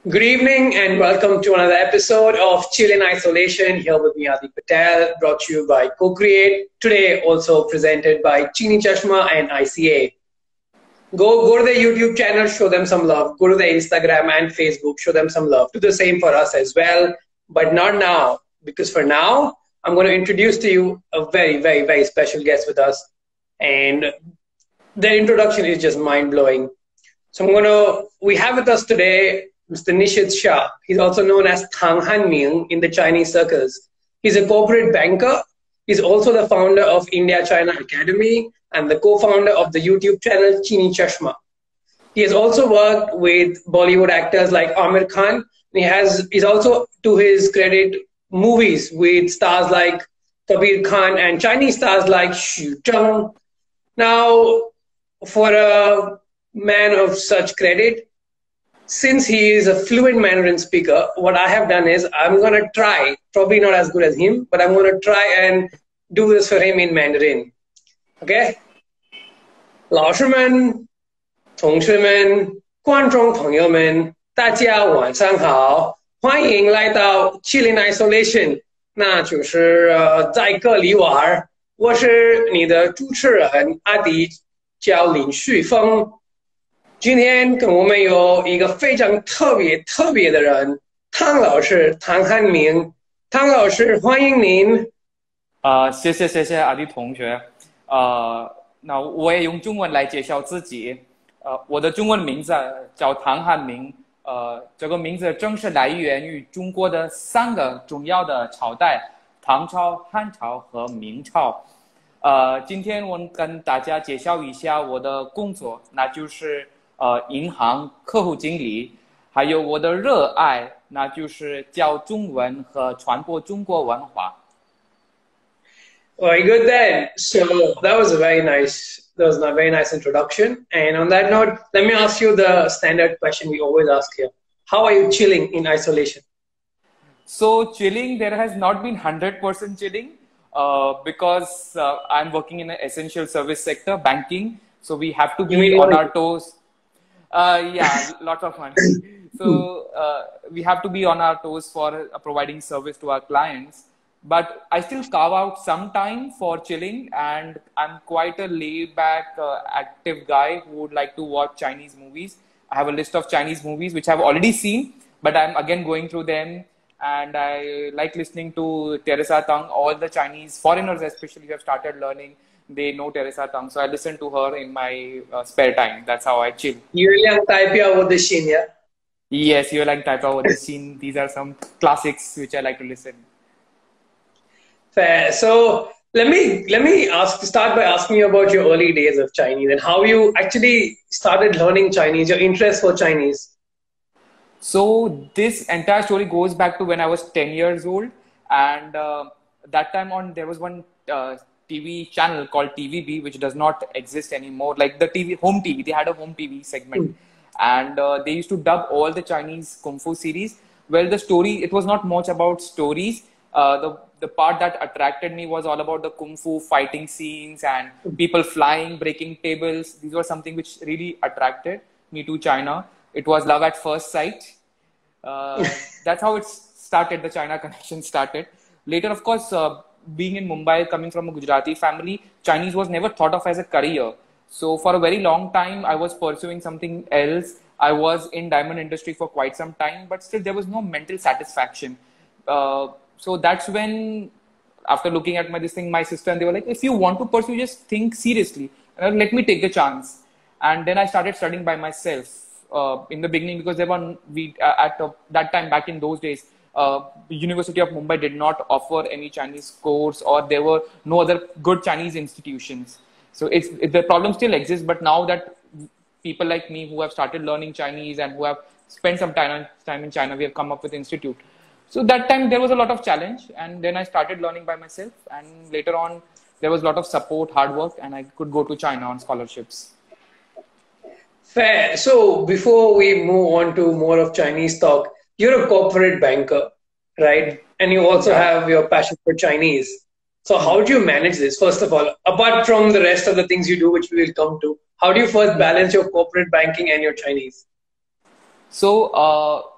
Good evening and welcome to another episode of Chill in Isolation. Here with me, Adit Patel, brought to you by Co-Create. Today, also presented by Chini Chashma and ICA. Go to their YouTube channel, show them some love. Go to their Instagram and Facebook, show them some love. Do the same for us as well, but not now, because for now, I'm going to introduce to you a very, very, very special guest with us. And their introduction is just mind-blowing. So we have with us today Mr. Nishith Shah. He's also known as Tang Hanming in the Chinese circles. He's a corporate banker. He's also the founder of India-China Academy and the co-founder of the YouTube channel Chini Chashma. He has also worked with Bollywood actors like Amir Khan. He's also, to his credit, movies with stars like Kabir Khan and Chinese stars like Xu Zheng. Now, for a man of such credit, since he is a fluent Mandarin speaker, what I have done is I'm going to try, probably not as good as him, but I'm going to try and do this for him in Mandarin. Okay? 老师们、同学们、观众朋友们，大家晚上好，欢迎来到 Chill in Isolation， 那就是在这里玩。我是你的主持人阿迪，叫林旭峰。今天跟我们有一个非常特别的人，汤老师，汤汉明。汤老师，欢迎您。谢谢阿迪同学。那我也用中文来介绍自己。我的中文名字叫汤汉明。这个名字正是来源于中国的3个重要的朝代：唐朝、汉朝和明朝。今天我跟大家介绍一下我的工作，那就是银行客户经理，还有我的热爱，那就是教中文和传播中国文化。Very good then. So that was a very nice introduction. And on that note, let me ask you the standard question we always ask here. How are you chilling in isolation? So chilling, there has not been 100% chilling because I'm working in an essential service sector, banking. So we have to be on our toes. Yeah, lots of fun. So we have to be on our toes for providing service to our clients. But I still carve out some time for chilling, and I'm quite a laid-back, active guy who would like to watch Chinese movies. I have a list of Chinese movies which I've already seen, but I'm again going through them. And I like listening to Teresa Tang. All the Chinese foreigners especially have started learning. They know Teresa Tang, so I listen to her in my spare time. That's how I chill. Yuliang Taipia with the Shin, yeah? Yes, Yuliang Taipia with the Shin. These are some classics which I like to listen. Fair. So let me start by asking you about your early days of Chinese and how you actually started learning Chinese, your interest for Chinese. So this entire story goes back to when I was 10 years old, and that time there was one TV channel called TVB, which does not exist anymore. Like the home TV, they had a home TV segment, and they used to dub all the Chinese Kung Fu series. Well, the story, it was not much about stories. The part that attracted me was all about the Kung Fu fighting scenes and people flying, breaking tables. These were something which really attracted me to China. It was love at first sight. That's how it started, the China connection started. Later, of course, being in Mumbai, coming from a Gujarati family, Chinese was never thought of as a career. So for a very long time, I was pursuing something else. I was in diamond industry for quite some time, but still there was no mental satisfaction. So that's when, after looking at my sister, and they were like, if you want to pursue, just think seriously. Let me take the chance. And then I started studying by myself in the beginning, because at that time, back in those days, the University of Mumbai did not offer any Chinese course, or there were no other good Chinese institutions. So the problem still exists, but now that people like me who have started learning Chinese and who have spent some time in China, we have come up with institute. So that time there was a lot of challenge, and then I started learning by myself, and later on there was a lot of support, hard work, and I could go to China on scholarships. Fair. So before we move on to more of Chinese talk, you're a corporate banker, right? And you also have your passion for Chinese. So how do you manage this? First of all, apart from the rest of the things you do, which we will come to, how do you first balance your corporate banking and your Chinese? So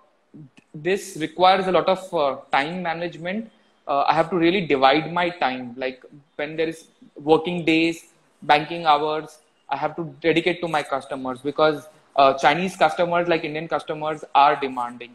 this requires a lot of time management. I have to really divide my time. Like when there is working days, banking hours, I have to dedicate to my customers because Chinese customers, like Indian customers, are demanding.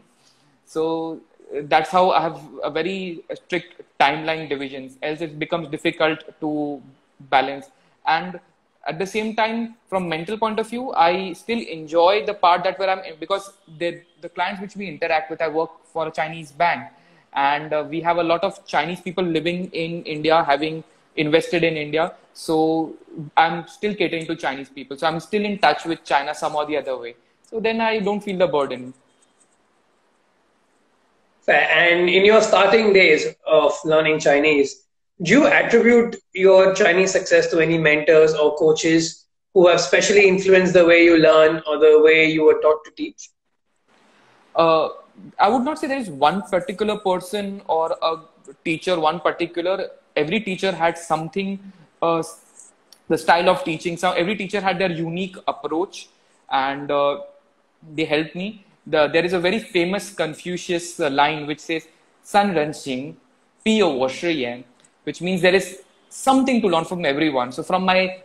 So that's how I have a very strict timeline divisions. Else it becomes difficult to balance. And at the same time, from mental point of view, I still enjoy the part that where I'm in, because the clients which we interact with, I work for a Chinese bank, and we have a lot of Chinese people living in India, having invested in India. So I'm still catering to Chinese people. So I'm still in touch with China some or the other way. So then I don't feel the burden. And in your starting days of learning Chinese, do you attribute your Chinese success to any mentors or coaches who have specially influenced the way you learn or the way you were taught to teach? Uh, I would not say there is one particular person or a teacher, one particular. Every teacher had something, the style of teaching. So every teacher had their unique approach, and they helped me. There is a very famous Confucius line which says, "San ren xing, pi you wo shi yan," which means there is something to learn from everyone. So from my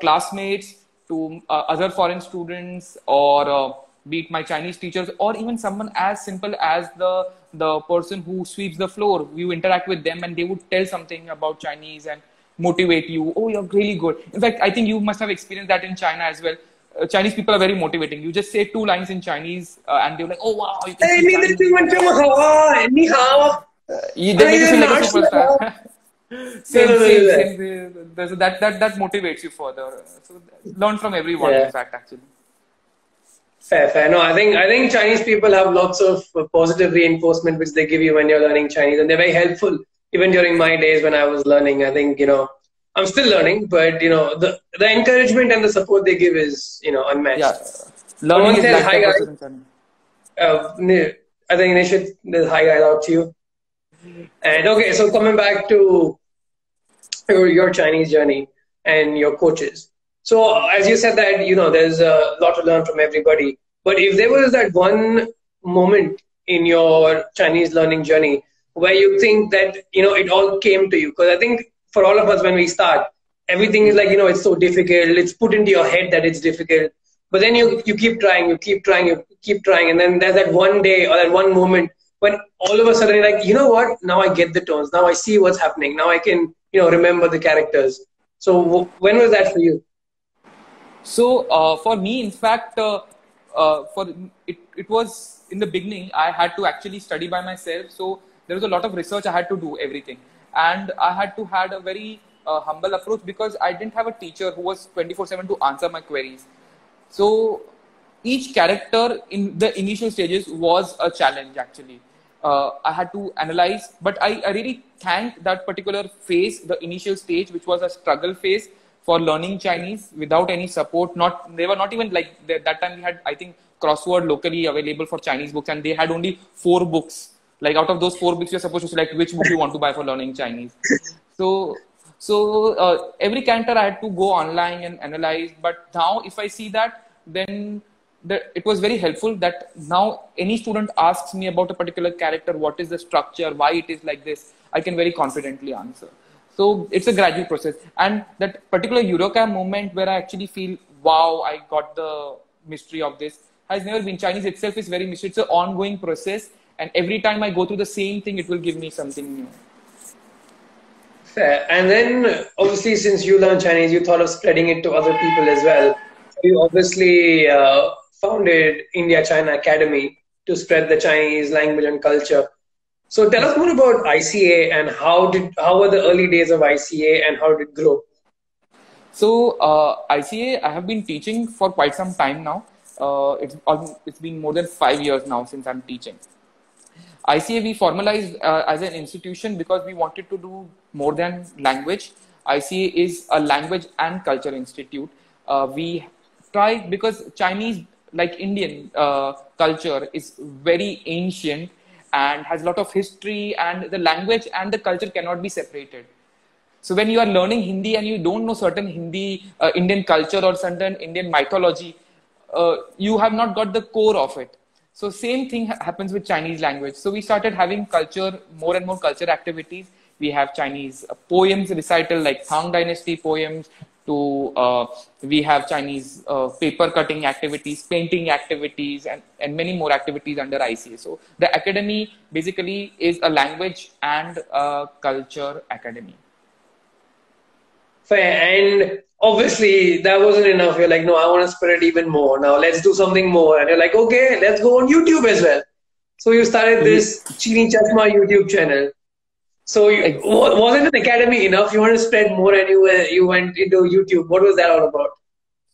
classmates to other foreign students, or be it my Chinese teachers, or even someone as simple as the person who sweeps the floor. You interact with them and they would tell something about Chinese and motivate you. Oh, you're really good. In fact, I think you must have experienced that in China as well. Chinese people are very motivating. You just say two lines in Chinese and they're like, oh wow, you can speak Chinese. They make you feel like a superstar. Same. That motivates you further. So learn from everyone, in fact, actually. Fair. No, I think Chinese people have lots of positive reinforcement which they give you when you're learning Chinese, and they're very helpful. Even during my days when I was learning, I think I'm still learning, but the encouragement and the support they give is unmatched. Yeah, learning is like hi guys. I think Nishith, there's hi guys out to you. And okay, so coming back to your Chinese journey and your coaches. So as you said that, there's a lot to learn from everybody. But if there was that one moment in your Chinese learning journey where you think that, it all came to you, because I think for all of us when we start, everything is like, it's so difficult. It's put into your head that it's difficult. But then you keep trying, you keep trying. And then there's that one day or that one moment when all of a sudden you're like, you know what? Now I get the tones. Now I see what's happening. Now I can, remember the characters. So when was that for you? So for me, in fact, it was in the beginning, I had to actually study by myself. So there was a lot of research I had to do everything. And I had to had a very humble approach because I didn't have a teacher who was 24/7 to answer my queries. So each character in the initial stages was a challenge actually. I had to analyze, but I really thank that particular phase, the initial stage, which was a struggle phase for learning Chinese without any support. They were not even like that time we had, I think, crossword locally available for Chinese books, and they had only 4 books. Like out of those 4 books, you're supposed to select which book you want to buy for learning Chinese. So every character I had to go online and analyze. But now if I see that, then it was very helpful that now any student asks me about a particular character, what is the structure, why it is like this, I can very confidently answer. So it's a gradual process. And that particular Eureka moment where I actually feel, wow, I got the mystery of this, has never been. Chinese itself is very mystery. It's an ongoing process. And every time I go through the same thing, it will give me something new. Fair. And then obviously since you learned Chinese, you thought of spreading it to other people as well. So you obviously founded India-China Academy to spread the Chinese language and culture. So tell us more about ICA and how were the early days of ICA and how did it grow? So ICA, I have been teaching for quite some time now. It's been more than 5 years now since I'm teaching. ICA we formalized as an institution because we wanted to do more than language. ICA is a language and culture institute. We tried because Chinese, like Indian culture, is very ancient and has a lot of history, and the language and the culture cannot be separated. So when you are learning Hindi and you don't know certain Hindi, Indian culture or certain Indian mythology, you have not got the core of it. So same thing happens with Chinese language. So we started having culture, more and more culture activities. We have Chinese poems recital like Tang Dynasty poems. To we have Chinese paper cutting activities, painting activities, and many more activities under ICA. So the academy basically is a language and a culture academy. Fair. And obviously that wasn't enough. You're like, no, I want to spread it even more. Now let's do something more. And you're like, okay, let's go on YouTube as well. So you started this Chini Chashma YouTube channel. So wasn't an academy enough? You want to spread more, and you went into YouTube. What was that all about?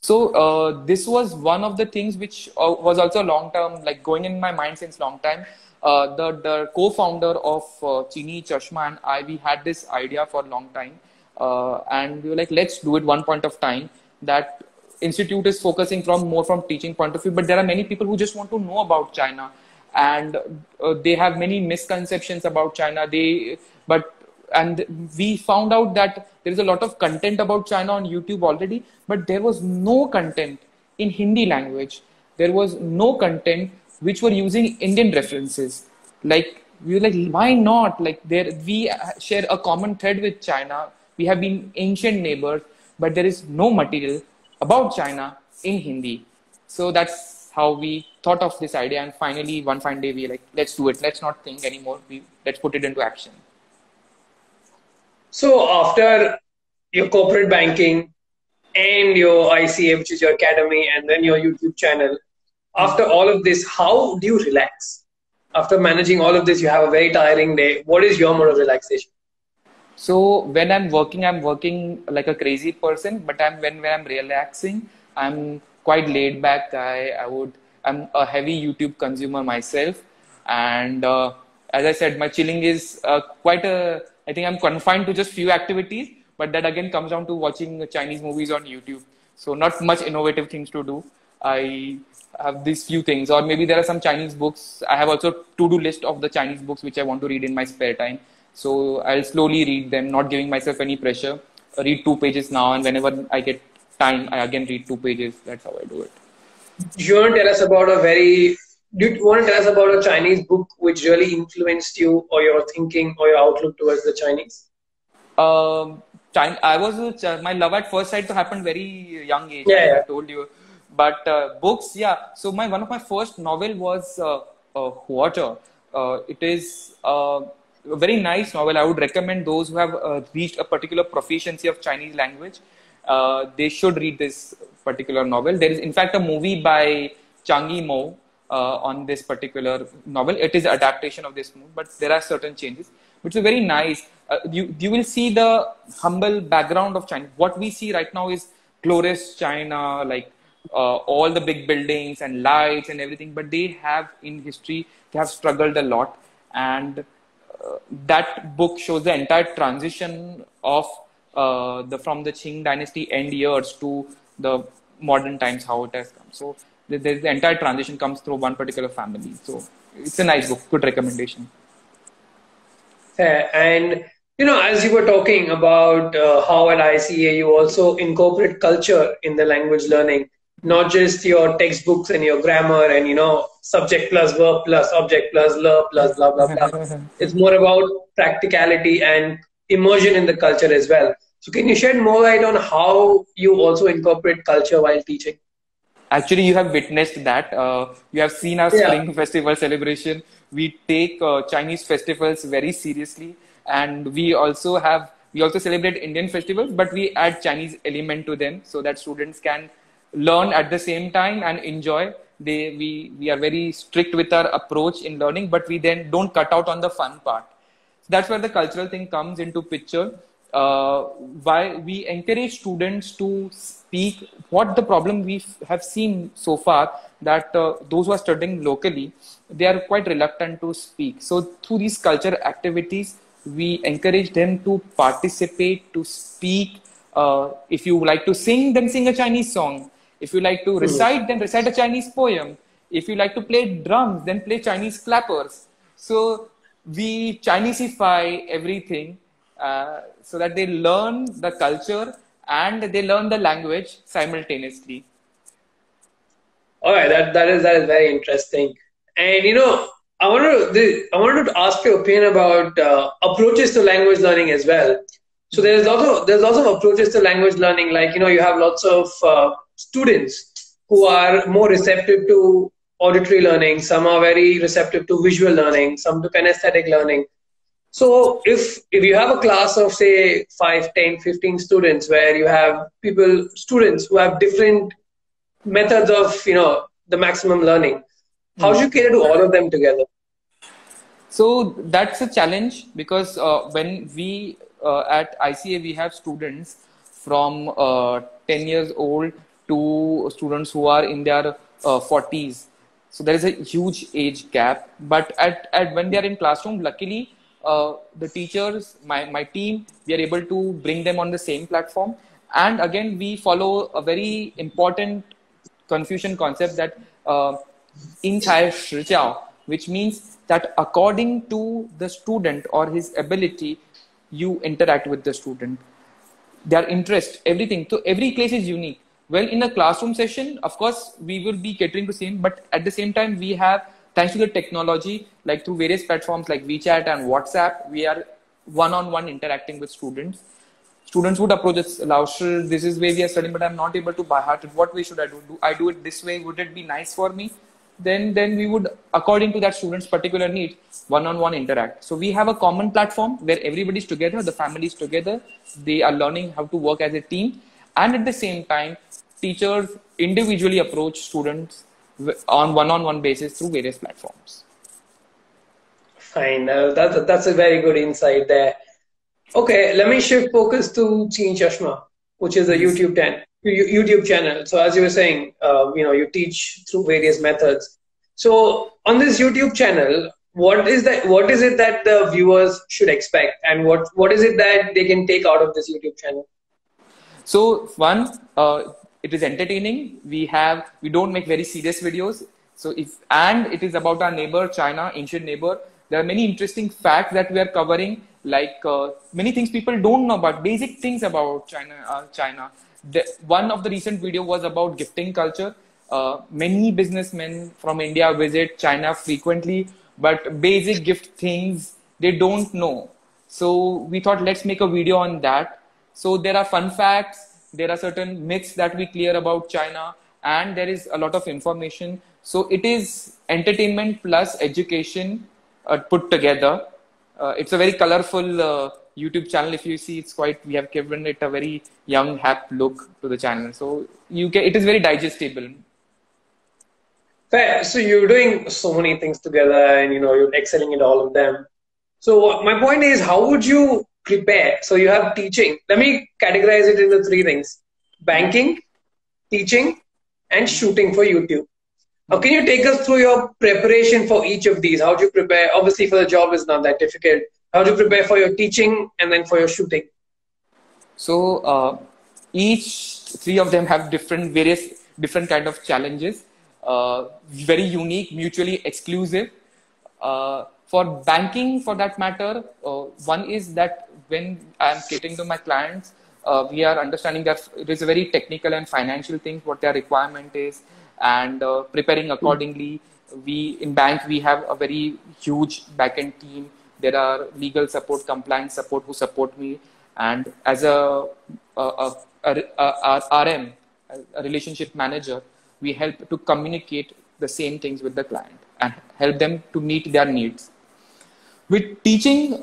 So this was one of the things which was also long term, like going in my mind since long time. The co-founder of Chini Chashma and I, we had this idea for a long time, and we were like, let's do it one point of time. That institute is focusing more from teaching point of view, but there are many people who just want to know about China, and they have many misconceptions about China. And we found out that there is a lot of content about China on YouTube already, but there was no content in Hindi language. There was no content which were using Indian references. Like, we were like, why not? Like, we share a common thread with China. We have been ancient neighbors, but there is no material about China in Hindi. So that's how we thought of this idea. And finally, one fine day, we were like, let's do it. Let's not think anymore. Let's put it into action. So after your corporate banking and your ICA, which is your academy, and then your YouTube channel, after all of this, how do you relax? After managing all of this, you have a very tiring day. What is your mode of relaxation? So when I'm working like a crazy person, but when I'm relaxing, I'm quite laid back guy. I'm a heavy YouTube consumer myself. And as I said, my chilling is I think I'm confined to just few activities, but that again comes down to watching Chinese movies on YouTube. So not much innovative things to do. I have these few things, or maybe there are some Chinese books. I have also to-do list of the Chinese books which I want to read in my spare time. So I'll slowly read them, not giving myself any pressure. Read 2 pages now, and whenever I get time, I again read 2 pages. That's how I do it. Do you want to tell us about a Chinese book which really influenced you, or your thinking, or your outlook towards the Chinese? My love at first sight happened very young age, yeah. I told you. But books, yeah. So one of my first novel was Yatra. It is a very nice novel. I would recommend those who have reached a particular proficiency of Chinese language. They should read this particular novel. There is, in fact, a movie by Zhang Yimou on this particular novel. It is an adaptation of this movie, but there are certain changes, which is very nice. You will see the humble background of China. What we see right now is glorious China, like all the big buildings and lights and everything, but they have in history, they have struggled a lot. And that book shows the entire transition of from the Qing dynasty end years to the modern times, how it has come. So the entire transition comes through one particular family. So it's a nice book, good recommendation. And as you were talking about how at ICA you also incorporate culture in the language learning, not just your textbooks and your grammar and subject plus verb plus object plus verb plus blah blah blah. It's more about practicality and immersion in the culture as well. So can you shed more light on how you also incorporate culture while teaching? Actually, you have witnessed that. You have seen our Spring Festival celebration. We take Chinese festivals very seriously, and we also celebrate Indian festivals, but we add Chinese element to them so that students can learn at the same time and enjoy. We are very strict with our approach in learning, but we then don't cut out on the fun part. So that's where the cultural thing comes into picture. Why we encourage students to speak. What the problem we have seen so far, that those who are studying locally, they are quite reluctant to speak. So through these culture activities, we encourage them to participate, to speak. If you like to sing, then sing a Chinese song. If you like to recite, then recite a Chinese poem. If you like to play drums, then play Chinese clappers. So we Chinesify everything so that they learn the culture and they learn the language simultaneously. All right, that is very interesting. And I wanted to ask your opinion about approaches to language learning as well. So there's lots of approaches to language learning. Like you have lots of students who are more receptive to auditory learning. Some are very receptive to visual learning. Some to kinesthetic learning. So if you have a class of say 5, 10, 15 students where you have students who have different methods of the maximum learning, how do you cater to all of them together? So that's a challenge because when we at ICA we have students from 10 years old to students who are in their 40s. So there is a huge age gap. But at when they are in classroom, luckily the teachers, my team, we are able to bring them on the same platform. And again, we follow a very important Confucian concept that in Chai Shi Jiao, which means that according to the student or his ability, you interact with the student, their interest, everything. So every case is unique. Well, in a classroom session, of course, we will be catering to same, but at the same time, we have, thanks to the technology, like through various platforms like WeChat and WhatsApp, we are one-on-one interacting with students. Students would approach us, Laushir, this is where we are studying, but I'm not able to by heart it. What way should I do? Do I do it this way? Would it be nice for me? Then we would, according to that student's particular need, one-on-one interact. So we have a common platform where everybody's together, the families together, they are learning how to work as a team. And at the same time, teachers individually approach students on one-on-one basis through various platforms. Fine. That's a very good insight there. Okay, let me shift focus to Chini Chashma, which is a YouTube channel. So as you were saying, you teach through various methods. So on this YouTube channel, what is it that the viewers should expect, and what is it that they can take out of this YouTube channel? So one, it is entertaining. We don't make very serious videos. So and it is about our neighbor, China, ancient neighbor. There are many interesting facts that we are covering, like many things people don't know about, basic things about China. One of the recent video was about gifting culture. Many businessmen from India visit China frequently, but basic gift things they don't know. So we thought, let's make a video on that. So there are fun facts, there are certain myths that we clear about China, and there is a lot of information. So it is entertainment plus education put together. It's a very colorful YouTube channel. If you see, we have given it a very young, hap look to the channel. So it is very digestible. Fair. So you're doing so many things together, and you're excelling at all of them. So my point is, how would you prepare? So you have teaching. Let me categorize it into three things: banking, teaching, and shooting for YouTube. How can you take us through your preparation for each of these? How do you prepare? Obviously, for the job is not that difficult. How do you prepare for your teaching and then for your shooting? So each three of them have different kind of challenges. Very unique, mutually exclusive. For banking, for that matter, one is that when I'm catering to my clients, we are understanding that it is a very technical and financial thing, what their requirement is, and preparing accordingly. In bank, we have a very huge backend team. There are legal support, compliance support who support me. And as a RM, a relationship manager, we help to communicate the same things with the client and help them to meet their needs. With teaching,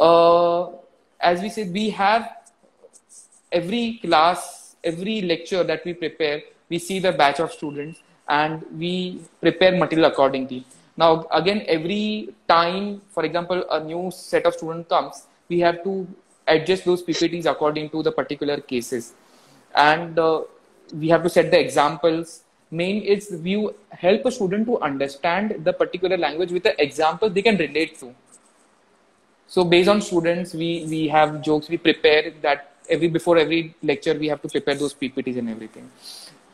as we said, we have every class, every lecture that we prepare, we see the batch of students and we prepare material accordingly. Now, again, every time, for example, a new set of students comes, we have to adjust those PPTs according to the particular cases. And we have to set the examples. Main is we help a student to understand the particular language with the example they can relate to. So based on students, we have jokes, we prepare that before every lecture, we have to prepare those PPTs and everything.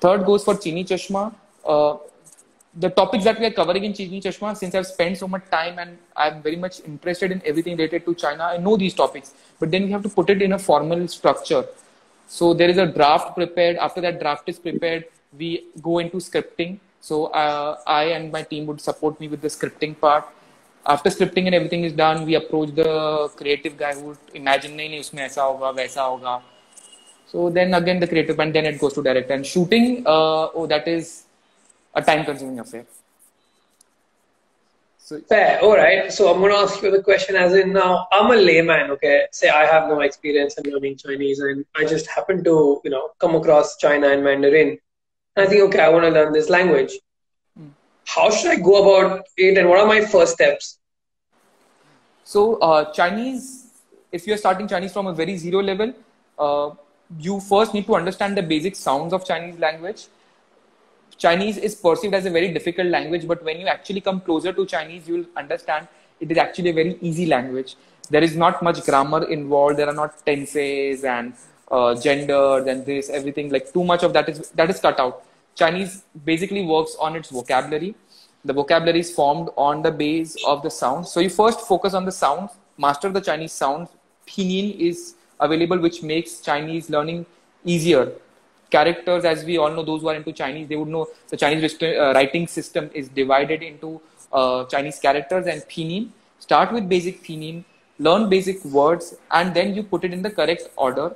Third goes for Chini Chashma. The topics that we are covering in Chini Chashma, since I've spent so much time and I'm very much interested in everything related to China, I know these topics, but then we have to put it in a formal structure. So there is a draft prepared. After that draft is prepared, we go into scripting. So I and my team would support me with the scripting part. After scripting and everything is done, we approach the creative guy who would imagine, नहीं नहीं उसमें ऐसा होगा वैसा होगा. So then again the creative, and then it goes to direct and shooting. That is a time-consuming affair. So, fair. All right. So I'm going to ask you the question as in now, I'm a layman, okay? Say I have no experience in learning Chinese and I just happen to, come across China and Mandarin. And I think, okay, I want to learn this language. How should I go about it and what are my first steps? So Chinese, if you're starting Chinese from a very zero level, you first need to understand the basic sounds of Chinese language. Chinese is perceived as a very difficult language, but when you actually come closer to Chinese, you will understand it is actually a very easy language. There is not much grammar involved. There are not tenses and genders and this, everything. Like too much of that is cut out. Chinese basically works on its vocabulary. The vocabulary is formed on the base of the sounds. So you first focus on the sounds, master the Chinese sounds. Pinyin is available, which makes Chinese learning easier. Characters, as we all know, those who are into Chinese, they would know the Chinese writing system is divided into Chinese characters and pinyin. Start with basic pinyin, learn basic words, and then you put it in the correct order.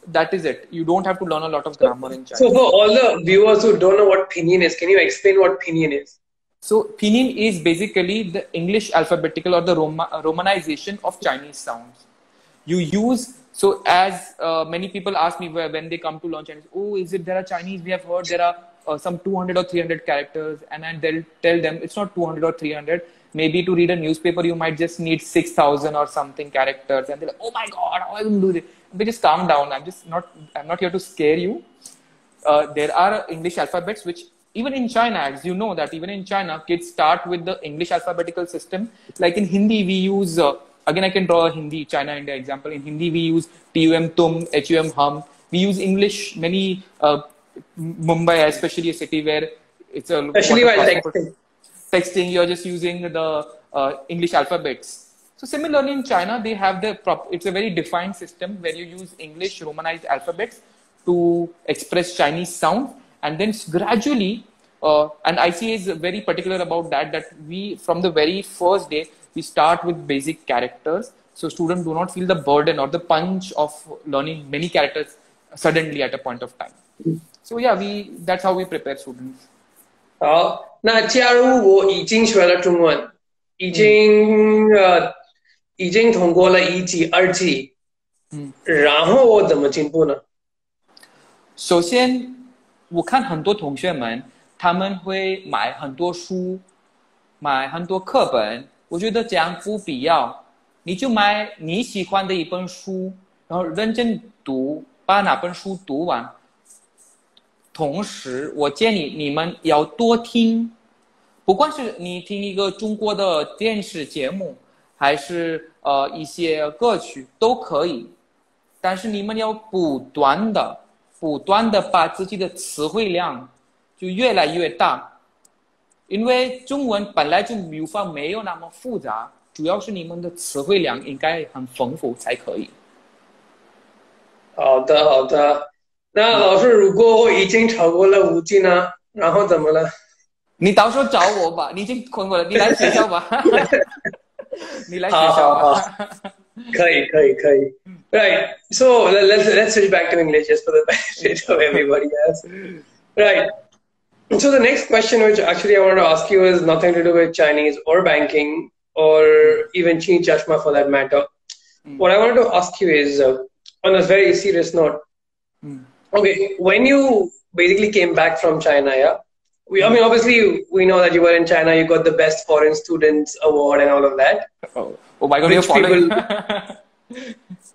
That is it. You don't have to learn a lot of grammar in Chinese. So for all the viewers who don't know what pinyin is, can you explain what pinyin is? So pinyin is basically the English alphabetical or the romanization of Chinese sounds. You use, so as many people ask me when they come to learn Chinese, there are Chinese, we have heard there are some 200 or 300 characters, and they'll tell them it's not 200 or 300. Maybe to read a newspaper, you might just need 6,000 or something characters, and they're like, oh my God, how am I going to do this? But just calm down. I'm not here to scare you. There are English alphabets, which even in China, as you know that even in China, kids start with the English alphabetical system. Like in Hindi, we use, again, I can draw a Hindi, China, India example. In Hindi, we use TUM, TUM, HUM, HUM. We use English, many, Mumbai, especially a city where it's a... Especially while texting. Texting, you're just using the English alphabets. So similarly in China, they have it's a very defined system where you use English Romanized alphabets to express Chinese sound. And then gradually, and ICA is very particular about that we, from the very first day, we start with basic characters. So students do not feel the burden or the punch of learning many characters suddenly at a point of time. So yeah, that's how we prepare students. 好，那假如我已经学了中文，已经通过了1级、2级，然后我怎么进步呢？首先，我看很多同学们他们会买很多书，买很多课本，我觉得这样不必要。你就买你喜欢的一本书，然后认真读，把那本书读完。同时，我建议你们要多听，不管是你听一个中国的电视节目，还是一些歌曲都可以，但是你们要不断的把自己的词汇量就越来越大，因为中文本来就语法没有那么复杂，主要是你们的词汇量应该很丰富才可以。好的，好的。那老师，如果我已经超过了5级呢？然后怎么了？你到时候找我吧，你已经通过了，你来学校吧。你来学校吧。可以。Right. So let's switch back to English just for the benefit of everybody else. Right. So the next question, which actually I want to ask you, is nothing to do with Chinese or banking or even Chini Chashma for that matter. What I wanted to ask you is, on a very serious note, okay, when you basically came back from China, yeah? I mean, obviously, we know that you were in China, you got the Best Foreign Students Award and all of that. Oh my God, you're following.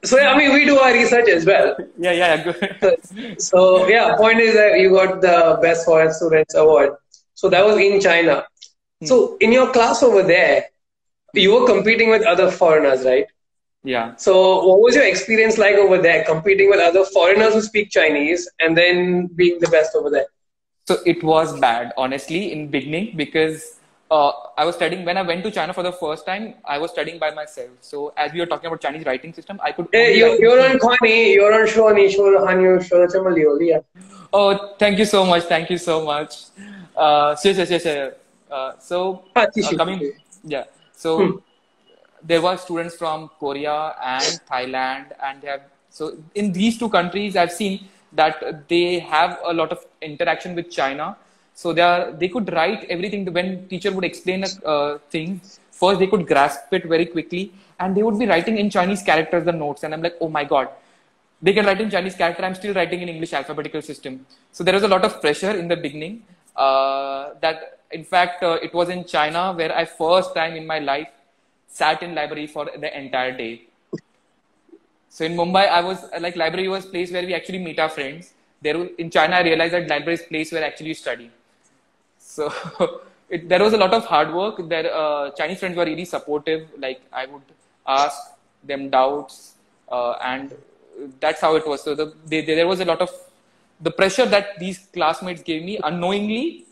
So, I mean, we do our research as well. Yeah, good. So, yeah, point is that you got the Best Foreign Students Award. So, that was in China. So, in your class over there, you were competing with other foreigners, right? Yeah. So, what was your experience like over there, competing with other foreigners who speak Chinese and then being the best over there? So, it was bad, honestly, in beginning, because I was studying, when I went to China for the first time, I was studying by myself. So, as we were talking about Chinese writing system, I could... Hey, you're on Kwani, you're on Shoni, Hanyu, Shodachamalio. Oh, thank you so much. Sure. So coming, yeah. Hmm. So there were students from Korea and Thailand, and they have so in these two countries, I've seen that they have a lot of interaction with China. So they could write everything when teacher would explain a thing. First, they could grasp it very quickly, and they would be writing in Chinese characters the notes. And I'm like, oh my god, they can write in Chinese character. I'm still writing in English alphabetical system. So there was a lot of pressure in the beginning. That in fact it was in China where I first time in my life sat in library for the entire day. So in Mumbai, I was like library was place where we actually meet our friends. In China, I realized that library is place where actually you study. So there was a lot of hard work. Chinese friends were really supportive. Like I would ask them doubts, and that's how it was. So there was a lot of the pressure that these classmates gave me unknowingly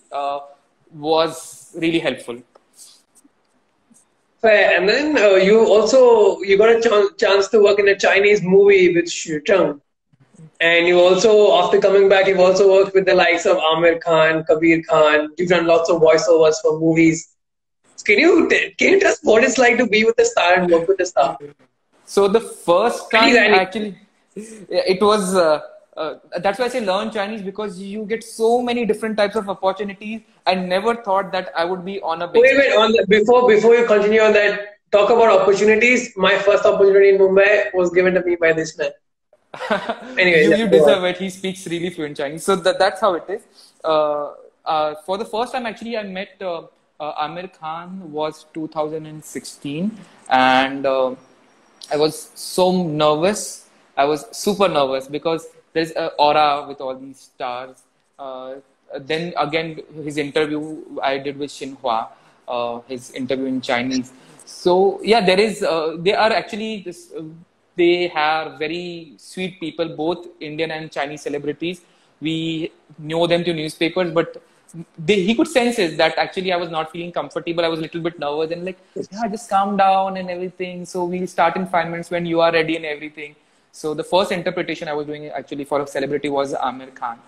was really helpful. Fair. And then you got a chance to work in a Chinese movie with Xu Zheng. And you also, after coming back, you've also worked with the likes of Amir Khan, Kabir Khan. You've done lots of voiceovers for movies. Can you tell us what it's like to be with the star and work with the star? So the first time actually, it was. That's why I say learn Chinese, because you get so many different types of opportunities. I never thought that I would be on a big. Wait. Before you continue on that, talk about opportunities. My first opportunity in Mumbai was given to me by this man. Anyway, you deserve it. He speaks really fluent Chinese. So that's how it is. For the first time, actually, I met Amir Khan was 2016, and I was so nervous. I was super nervous because there's an aura with all these stars. Then again, his interview I did with Xinhua, his interview in Chinese. So yeah, they are actually this. They are very sweet people, both Indian and Chinese celebrities. We know them through newspapers, but he could sense it that actually I was not feeling comfortable. I was a little bit nervous and like, yeah, just calm down and everything. So we'll start in 5 minutes when you are ready and everything. So the first interpretation I was doing actually for a celebrity was Amir Khan.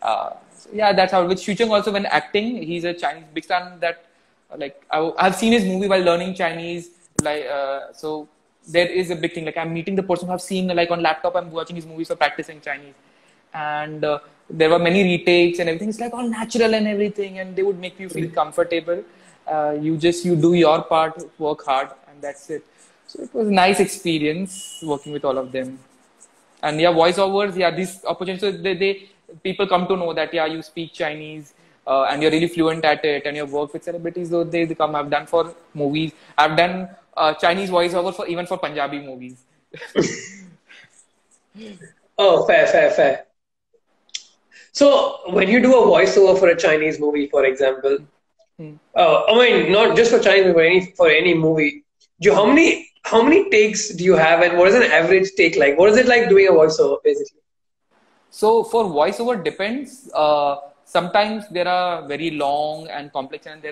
So yeah, that's how. With Xu Zheng also when acting, he's a Chinese big star. That like I've seen his movie while learning Chinese. Like so. There is a big thing. Like I'm meeting the person who I've seen like on laptop. I'm watching his movies for practicing Chinese, and there were many retakes and everything. It's like all natural and everything, and they would make you feel comfortable. You do your part, work hard, and that's it. So it was a nice experience working with all of them. And yeah, voiceovers. Yeah, these opportunities. So people come to know that yeah, you speak Chinese. And you're really fluent at it, and you work with celebrities. So they come. I've done for movies. I've done Chinese voiceover for Punjabi movies. Oh, fair. So when you do a voiceover for a Chinese movie, for example, I mean not just for Chinese movie, for any movie, how many takes do you have, and what is an average take like? What is it like doing a voiceover, basically? So for voiceover depends. Sometimes there are very long and complex, and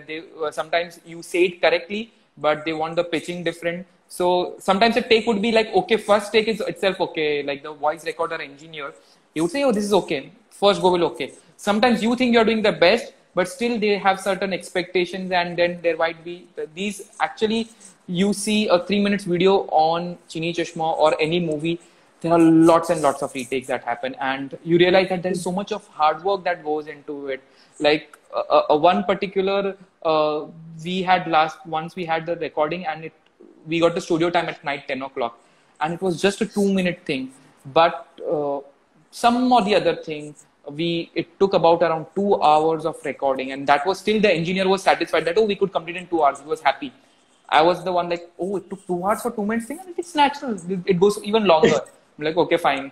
sometimes you say it correctly, but they want the pitching different. So sometimes a take would be like, okay, first take is itself okay. Like the voice recorder engineer, he would say, oh, this is okay. First go will okay. Sometimes you think you're doing the best, but still they have certain expectations, and then there might be these. Actually, you see a 3 minutes video on Chini Chashma or any movie. There are lots and lots of retakes that happen, and you realize that there's so much of hard work that goes into it. Like one particular, once we had the recording, and we got the studio time at night 10 o'clock, and it was just a 2 minute thing. But some or the other thing, it took about around 2 hours of recording, and that was still the engineer was satisfied that we could complete in 2 hours. He was happy. I was the one like, it took 2 hours for 2 minutes thing, and it's natural. It goes even longer. I'm like, okay, fine.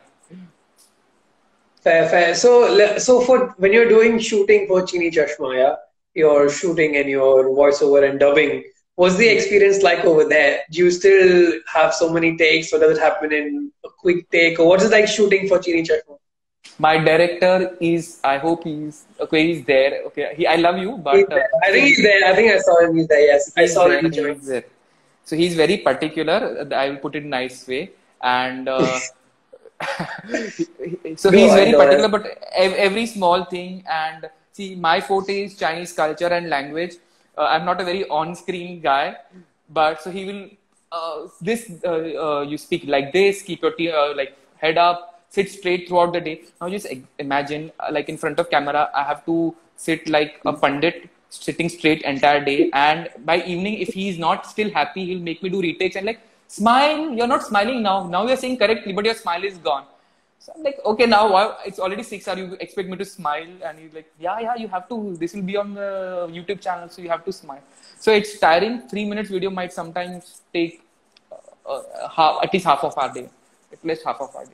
Fair. So for when you're doing shooting for Chini Chashma, yeah, you're shooting and your voiceover and dubbing. What's the experience like over there? Do you still have so many takes, or does it happen in a quick take, or what's it like shooting for Chini Chashma? My director I hope he's there. Okay, I love you, but I think he's there. I think I saw him. He's there. Yes, I saw him. He's there. So he's very particular. I will put it in a nice way, and. So he's very particular, but every small thing, and See, my forte is Chinese culture and language. I'm not a very on-screen guy, but so he will. You speak like this. Keep your like head up. Sit straight throughout the day. Now just imagine, like in front of camera, I have to sit like a pundit, sitting straight entire day. And by evening, if he's not still happy, he'll make me do retakes and like smile. You're not smiling now. Now you're saying correctly, but your smile is gone. So I'm like, okay, now it's already 6 hours. You expect me to smile? And he's like, yeah, you have to. This will be on the YouTube channel, so you have to smile. So it's tiring. 3 minutes video might sometimes take at least half of our day. At least half of our day.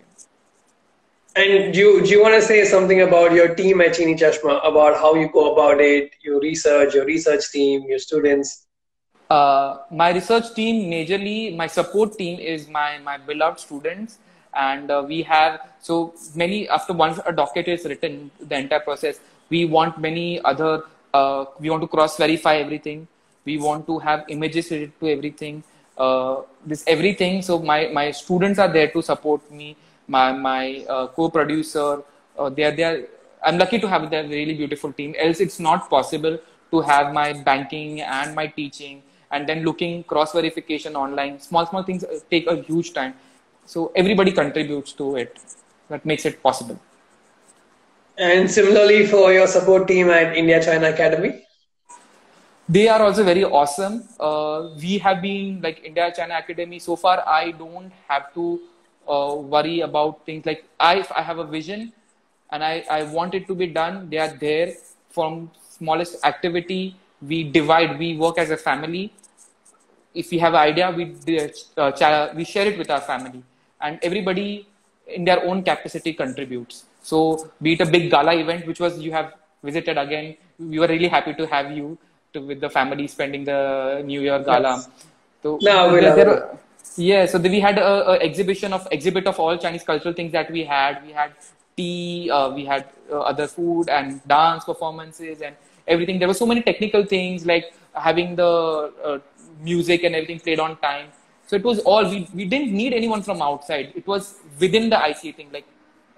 And do you want to say something about your team at Chini Chashma, about how you go about it, your research team, your students? My research team, majorly, my support team is my beloved students. And we have so many, after once a docket is written, the entire process, we want many other, we want to cross verify everything. We want to have images related to everything, this everything. So my students are there to support me. My co-producer, I'm lucky to have a really beautiful team. Else it's not possible to have my banking and my teaching and then looking cross verification online. Small things take a huge time. So everybody contributes to it. That makes it possible. And similarly for your support team at India-China Academy? They are also very awesome. We have been like India-China Academy. So far, I don't have to worry about things like if I have a vision and I want it to be done, they are there. From smallest activity, we divide, we work as a family. If we have an idea, we share it with our family. And everybody in their own capacity contributes. So be it a big gala event, which was you have visited again, we were really happy to have you with the family spending the New Year gala. Yes. So No, yeah, so we had a exhibit of all Chinese cultural things that we had. We had tea, we had other food and dance performances and everything. There were so many technical things like having the music and everything played on time. So it was all, we didn't need anyone from outside. It was within the ICA thing. Like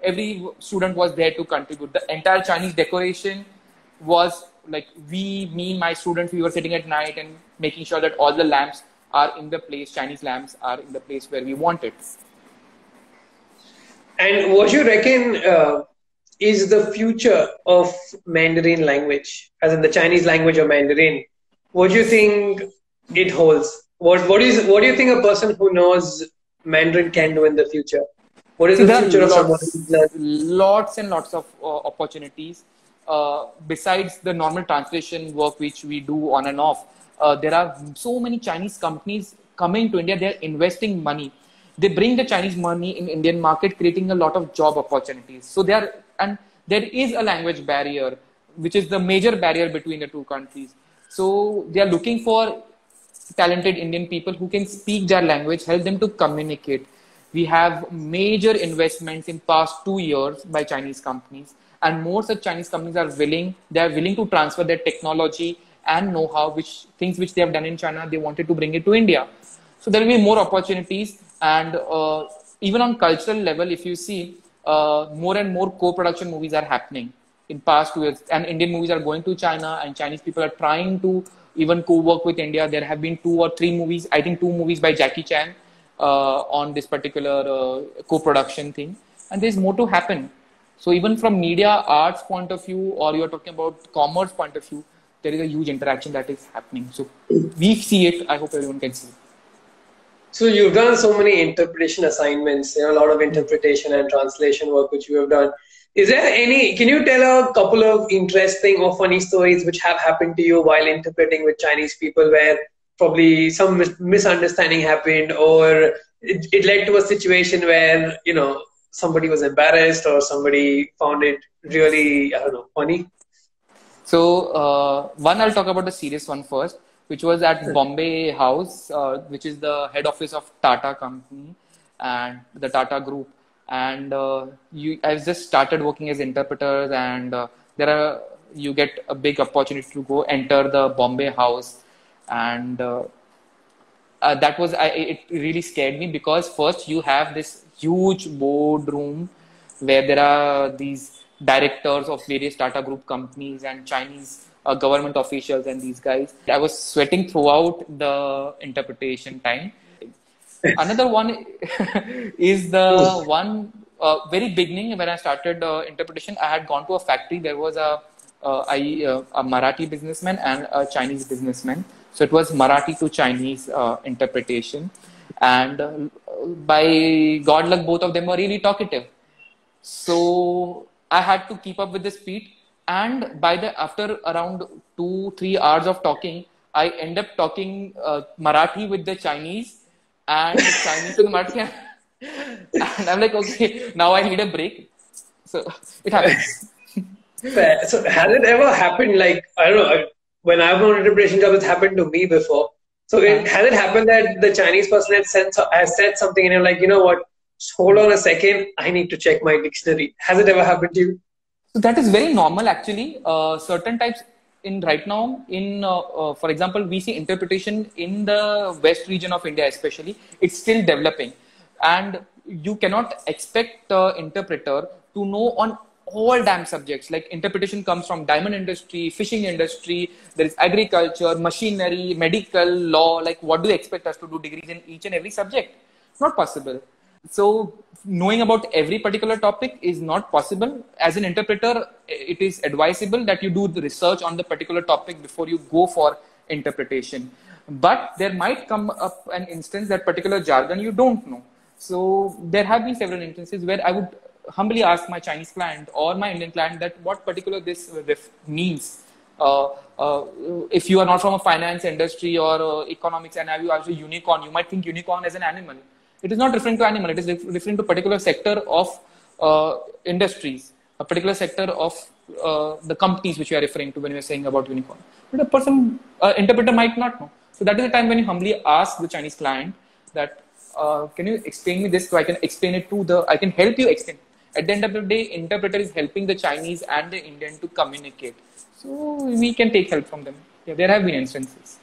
every student was there to contribute. The entire Chinese decoration was like me, my students, we were sitting at night and making sure that all the lamps are in the place, Chinese lamps are in the place where we want it. And what you reckon is the future of Mandarin language, as in the Chinese language of Mandarin? What do you think it holds? What do you think a person who knows Mandarin can do in the future? What is the future of someone who's learned? Lots and lots of opportunities. Besides the normal translation work which we do on and off, there are so many Chinese companies coming to India. They're investing money. They bring the Chinese money in Indian market, creating a lot of job opportunities. So there is a language barrier, which is the major barrier between the two countries. So they are looking for talented Indian people who can speak their language, help them to communicate. We have major investments in past 2 years by Chinese companies, and more such Chinese companies are willing to transfer their technology and know-how, which they have done in China, they wanted to bring it to India. So there will be more opportunities, and even on cultural level, if you see, more and more co-production movies are happening in past 2 years, and Indian movies are going to China, and Chinese people are trying to even co-work with India. There have been 2 or 3 movies, I think 2 movies by Jackie Chan on this particular co-production thing, and there's more to happen. So even from media arts point of view, or you're talking about commerce point of view, there is a huge interaction that is happening. So we see it. I hope everyone can see it. So you've done so many interpretation assignments, a lot of interpretation and translation work which you have done. Is there can you tell a couple of interesting or funny stories which have happened to you while interpreting with Chinese people, where probably some misunderstanding happened, or it led to a situation where, somebody was embarrassed or somebody found it really, funny? So one, I'll talk about the serious one first, which was at Bombay House, which is the head office of Tata company and the Tata group. And I've just started working as interpreters, and you get a big opportunity to go enter the Bombay House, and it really scared me, because first you have this huge boardroom where there are these directors of various Tata Group companies and Chinese government officials and these guys. I was sweating throughout the interpretation time. Another one is the one very beginning when I started interpretation. I had gone to a factory. There was a Marathi businessman and a Chinese businessman. So it was Marathi to Chinese interpretation. And by God luck, both of them were really talkative. So I had to keep up with the speed. And after around 2-3 hours of talking, I end up talking Marathi with the Chinese and Chinese with Marathi. And I'm like, okay, now I need a break. So it happens. So has it ever happened, like, I don't know, when I've done interpretation jobs, it's happened to me before. So has it happened that the Chinese person has said something and you're like, you know what, hold on a second, I need to check my dictionary. Has it ever happened to you? So that is very normal actually. Certain types right now, for example, we see interpretation in the west region of India especially, it's still developing. And you cannot expect the interpreter to know on all damn subjects. Like interpretation comes from diamond industry, fishing industry, there is agriculture, machinery, medical, law. Like what do you expect us to do degrees in each and every subject? It's not possible. So knowing about every particular topic is not possible. As an interpreter, it is advisable that you do the research on the particular topic before you go for interpretation. But there might come up an instance that particular jargon you don't know. So there have been several instances where I would humbly ask my Chinese client or my Indian client that what particular this means. If you are not from a finance industry or economics and have you asked a unicorn, you might think unicorn as an animal. It is not referring to animal. It is referring to a particular sector of industries, a particular sector of the companies which you are referring to when you are saying about unicorn. But a person, interpreter might not know. So that is the time when you humbly ask the Chinese client that, can you explain me this so I can explain it I can help you explain. At the end of the day, interpreter is helping the Chinese and the Indian to communicate. So we can take help from them. Yeah, there have been instances.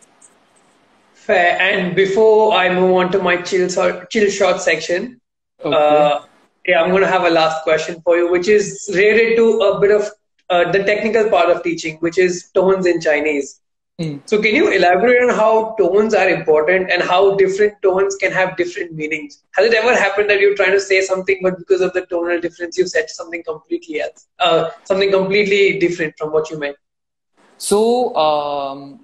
Fair. And before I move on to my chill shot section, okay. I'm going to have a last question for you, which is related to a bit of the technical part of teaching, which is tones in Chinese. So can you elaborate on how tones are important and how different tones can have different meanings? Has it ever happened that you're trying to say something, but because of the tonal difference, you said something completely else, something completely different from what you meant? So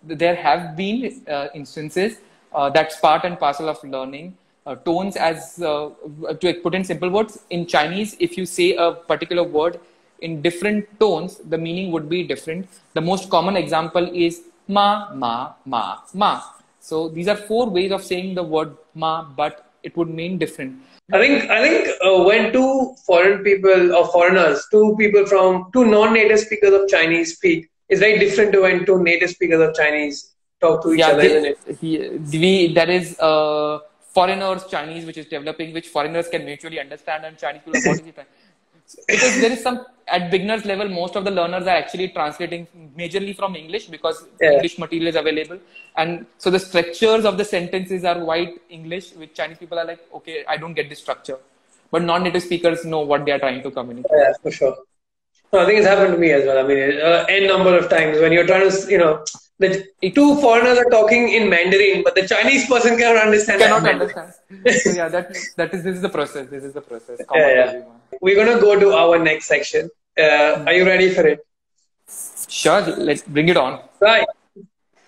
there have been instances that's part and parcel of learning. Tones, as to put in simple words, in Chinese, if you say a particular word in different tones, the meaning would be different. The most common example is ma, ma, ma, ma. So these are 4 ways of saying the word ma, but it would mean different. I think when two foreign people or foreigners, two non-native speakers of Chinese speak, it's very different to when 2 native speakers of Chinese talk to each other, isn't it? There is foreigners Chinese, which is developing, which foreigners can mutually understand, and Chinese people are not. Because there is some, at beginners level, most of the learners are actually translating majorly from English because English material is available. And so the structures of the sentences are white English, which Chinese people are like, okay, I don't get this structure. But non-native speakers know what they are trying to communicate. Yeah, for sure. No, I think it's happened to me as well. I mean, n number of times when you're trying to, the 2 foreigners are talking in Mandarin, but the Chinese person cannot understand. So yeah, this is the process. This is the process. We're going to go to our next section. Are you ready for it? Sure, let's bring it on. Right.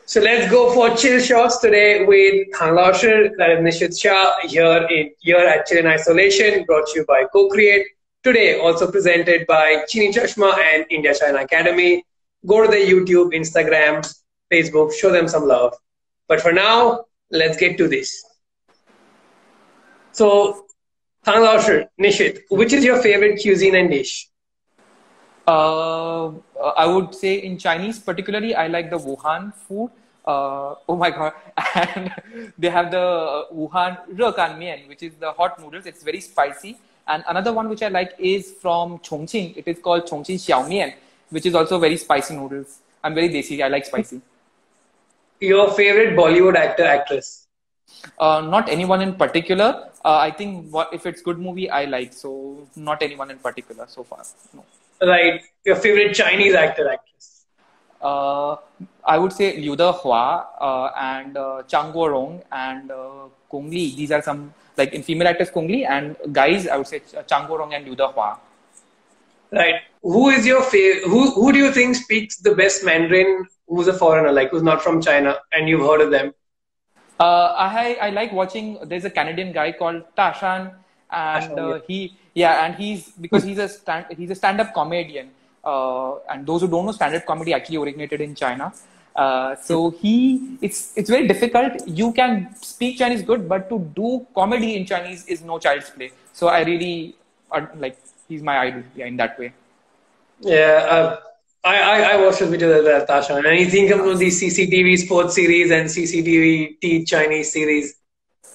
So let's go for chill shots today with Tang Hanming, that is Nishith Shah, here at Chill in Isolation, brought to you by Co-Create. Today, also presented by Chini Chashma and India-China Academy. Go to their YouTube, Instagram, Facebook, show them some love. But for now, let's get to this. So, Tang Hanming, Nishith, which is your favorite cuisine and dish? I would say in Chinese, particularly, I like the Wuhan food. Oh my God. And they have the Wuhan Rekan Mian, which is the hot noodles. It's very spicy. And another one which I like is from Chongqing. It is called Chongqing Xiao Mian, which is also very spicy noodles. I'm very desi. I like spicy. Your favorite Bollywood actor, actress? Not anyone in particular. I think if it's good movie, I like. So not anyone in particular so far. No. Right. Your favorite Chinese actor, actress? Uh, I would say Liu Dehua and Chang Guorong and Gong Li. These are some, like in female actors, Gong Li, and guys, I would say Chang Guorong and Liu Dehua. Right. Who is your favorite? Who do you think speaks the best Mandarin? Who's a foreigner, like who's not from China, and you've heard of them? I like watching. There's a Canadian guy called Tashan, and Ashwin, he's because he's a stand-up comedian. And those who don't know, stand-up comedy actually originated in China. So it's very difficult. You can speak Chinese good, but to do comedy in Chinese is no child's play. So I really like he's my idol, yeah, in that way. Yeah. I watched his videos as well, Tasha, and you think of these CCTV sports series and CCTV Teach Chinese series.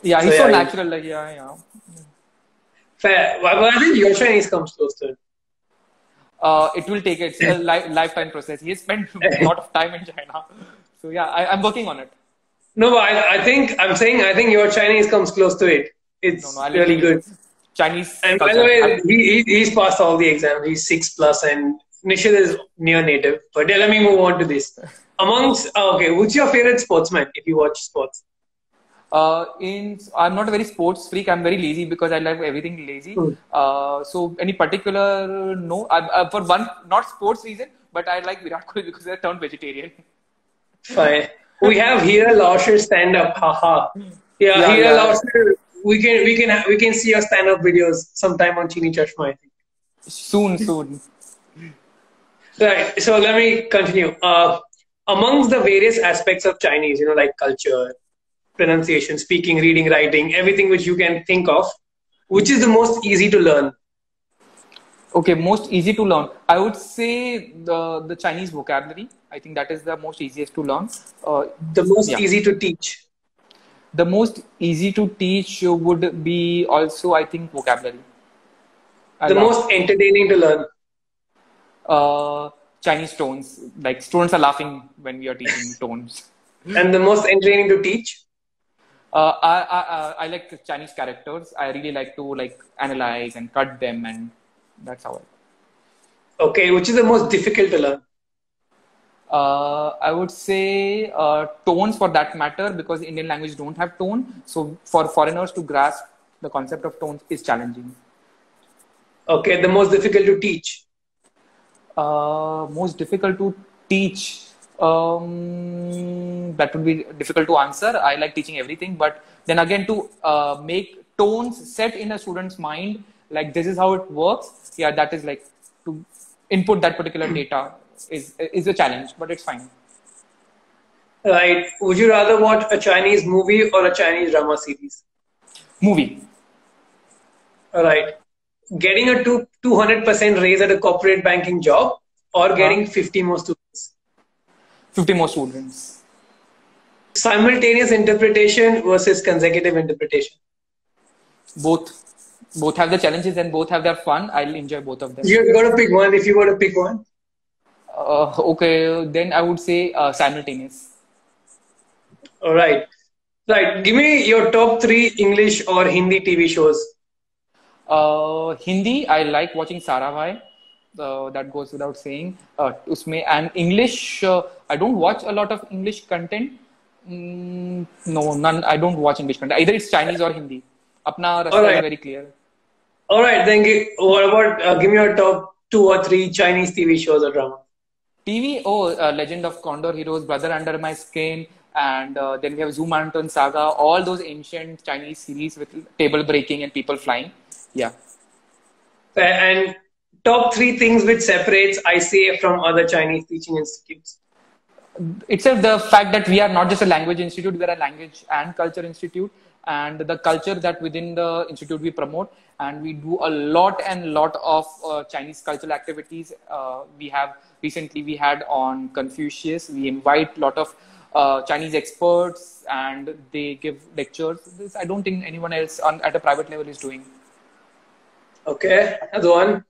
Yeah, So he's so yeah, natural. Like yeah. fair. But I think your Chinese comes close to It will take it's a lifetime process. He has spent a lot of time in China. So yeah, I'm working on it. No, but I think your Chinese comes close to it. No, It's I really literally good. Chinese And by the culture. way, he's passed all the exams. He's 6+, and Nishith is near native. But yeah, let me move on to this. Okay, who's your favorite sportsman if you watch sports? I'm not a very sports freak. I'm very lazy because I like everything lazy. Hmm. So any particular no, for one not sports reason, but I like Virat Kohli because I turned vegetarian. Fine. We have Hira Lauscher stand up. Haha. Yeah, Yeah, Hira yeah. Lauscher. We can see your stand up videos sometime on Chini Chashma, I think. Soon. Right. So let me continue. Amongst the various aspects of Chinese, like culture, pronunciation, speaking, reading, writing, everything which you can think of, which is the most easy to learn? Okay, most easy to learn. I would say the Chinese vocabulary. I think that is the most easiest to learn. The most Yeah. easy to teach? The most easy to teach would be also, I think, vocabulary. I The love most entertaining to learn? Chinese tones. Like students are laughing when we are teaching tones. And the most entertaining to teach? I like the Chinese characters. I really like to analyze and cut them, and that's how Okay, which is the most difficult to learn? I would say tones for that matter, because Indian language don't have tone. So for foreigners to grasp the concept of tones is challenging. Okay, the most difficult to teach? Most difficult to teach. That would be difficult to answer. I like teaching everything, but then again, to make tones set in a student's mind, like this is how it works. Yeah, that is like to input that particular data is a challenge, but it's fine. Right. Would you rather watch a Chinese movie or a Chinese drama series? Movie. All right. Getting a 200% raise at a corporate banking job or getting 50 more students? 50 more students. Simultaneous interpretation versus consecutive interpretation? Both have the challenges and both have their fun. I'll enjoy both of them. You've got to pick one if you got to pick one. Okay, then I would say simultaneous. All right. Right. Give me your top 3 English or Hindi TV shows. Hindi, I like watching Sara Bhai. That goes without saying. And English, I don't watch a lot of English content. No, none. I don't watch English content. Either it's Chinese or Hindi. Apna rasta is very clear. All right. Then what about give me your top 2 or 3 Chinese TV shows or drama? TV, Legend of Condor Heroes, Brother Under My Skin, and then we have Zoo Mountain Saga. All those ancient Chinese series with table breaking and people flying. Yeah. And top 3 things which separates ICA from other Chinese teaching institutes. Itself the fact that we are not just a language institute, we are a language and culture institute, and the culture that within the institute we promote, and we do a lot of Chinese cultural activities. Recently we had on Confucius. We invite a lot of Chinese experts and they give lectures. This I don't think anyone else at a private level is doing. Okay, that's one.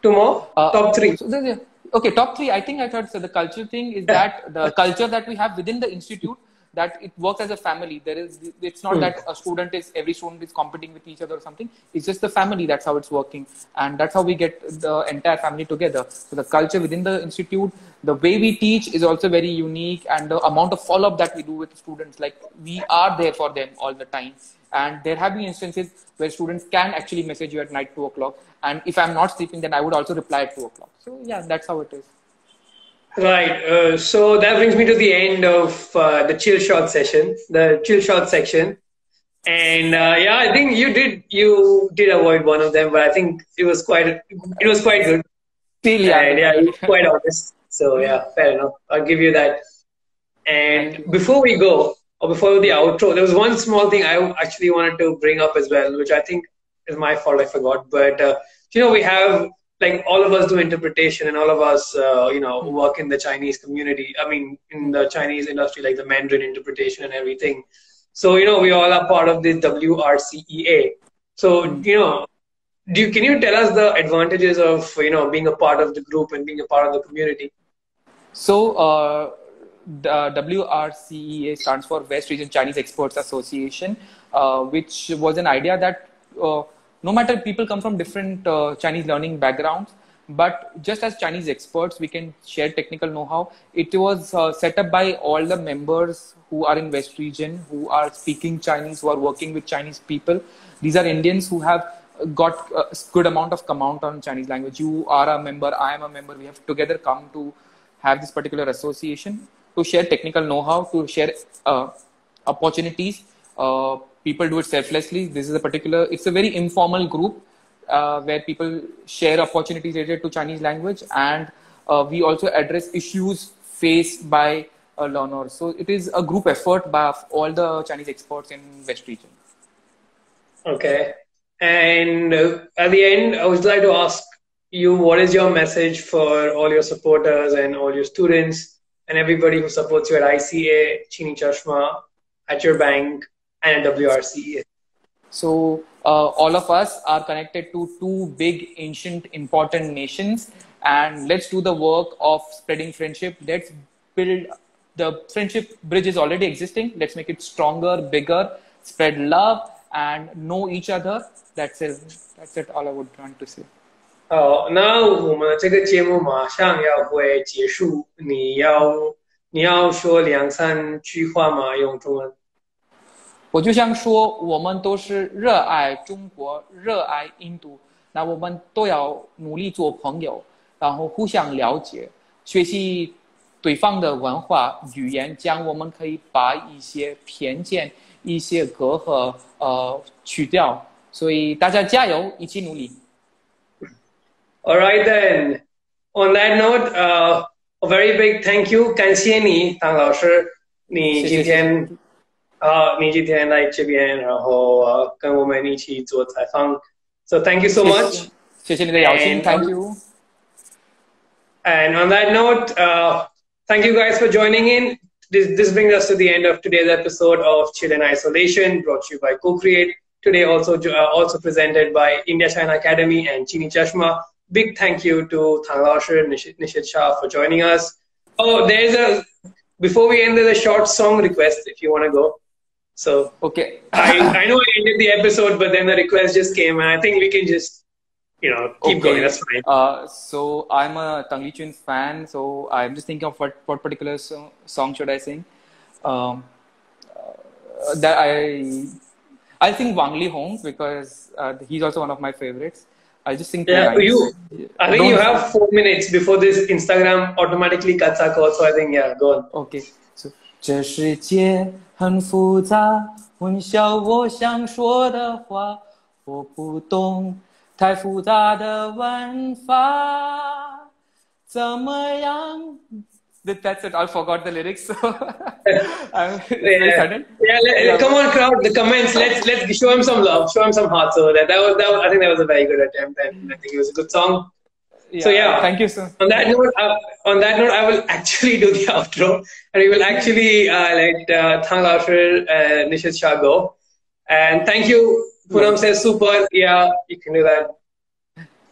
2 more. Top 3. Okay, top 3. I think I thought so. The culture thing is that the culture that we have within the institute, that it works as a family. It's not that every student is competing with each other or something. It's just the family. That's how it's working. And that's how we get the entire family together. So the culture within the institute, the way we teach is also very unique, and the amount of follow-up that we do with the students, like we are there for them all the time. And there have been instances where students can actually message you at night 2 o'clock. And if I'm not sleeping, then I would also reply at 2 o'clock. So yeah, that's how it is. Right. So that brings me to the end of the chill shot session, the chill shot section. And yeah, I think you did avoid one of them, but I think it was quite good. Still, yeah. And yeah, you were quite honest. So yeah, fair enough. I'll give you that. And before we go, or before the outro, there was one small thing I actually wanted to bring up as well, which I think is my fault. I forgot. But we have, like, all of us do interpretation, and all of us, work in the Chinese community. I mean, in the Chinese industry, like the Mandarin interpretation and everything. So, we all are part of the WRCEA. So, can you tell us the advantages of, being a part of the group and being a part of the community? So, the WRCEA stands for West Region Chinese Experts Association, which was an idea that no matter people come from different Chinese learning backgrounds, but just as Chinese experts, we can share technical know-how. It was set up by all the members who are in West Region, who are speaking Chinese, who are working with Chinese people. These are Indians who have got a good amount of command on Chinese language. You are a member, I am a member. We have together come to have this particular association to share technical know-how, to share opportunities. People do it selflessly. It's a very informal group where people share opportunities related to Chinese language, and we also address issues faced by learners. So it is a group effort by all the Chinese experts in West Region. Okay. And at the end, I would like to ask you, what is your message for all your supporters and all your students and everybody who supports you at ICA, Chini Chashma, at your bank, and at WRCEA? So all of us are connected to two big, ancient, important nations, and let's do the work of spreading friendship. Let's build the friendship bridge is already existing. Let's make it stronger, bigger, spread love and know each other. That's it. That's it. All I would want to say. 好，那我们这个节目马上要会结束，你要说2、3句话吗？用中文？我就想说，我们都是热爱中国、热爱印度，那我们都要努力做朋友，然后互相了解，学习对方的文化、语言，这样我们可以把一些偏见、一些隔阂去掉。所以大家加油，一起努力。All right then. On that note, a very big thank you，感谢你，唐老师，你今天来这边，然后跟我们一起做采访。So thank you so much. 谢谢你的邀请 ，Thank you. And on that note, thank you guys for joining in. This brings us to the end of today's episode of Chill in Isolation, brought to you by Co-Create. Today also presented by India China Academy and Chini Chashma. Big thank you to Tang Nishith Shah for joining us. Oh, before we end, there's a short song request if you want to go. So okay. I know I ended the episode, but then the request just came, and I think we can just, keep going. That's fine. So I'm a Tang Lichun fan, so I'm just thinking of what particular song should I sing. That I'll sing Wang Li Hong because he's also one of my favorites. I'll just sing. Yeah, I think you have 4 minutes before this Instagram automatically cuts our call. So I think go on. Okay. So 这世界很复杂，混淆我想说的话，我不懂太复杂的玩法，怎么样？ That's it. I forgot the lyrics. So I'm very sudden. Yeah, come on, crowd. The comments. Let's show him some love. Show him some heart. So that was. I think that was a very good attempt, and I think it was a good song. Yeah, so yeah, thank you, sir. On that note, I will actually do the outro, and we will actually let Tang Nishith Shah go. And thank you. Poonam says super. Yeah, you can do that.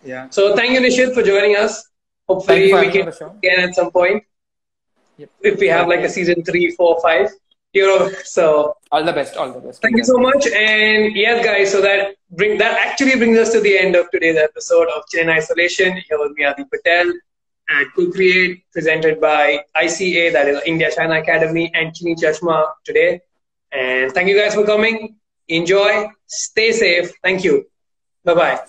Yeah. So thank you, Nishith, for joining us. Hopefully we can again at some point. Yep. If we have like a season 3, 4, 5. So All the best. All the best. thank you so much. And yes, guys, so that actually brings us to the end of today's episode of Chill in Isolation. Here with me, Adit Patel, at Co-Create, presented by ICA, that is India China Academy, and Chini Chashma today. And thank you guys for coming. Enjoy. Stay safe. Thank you. Bye-bye.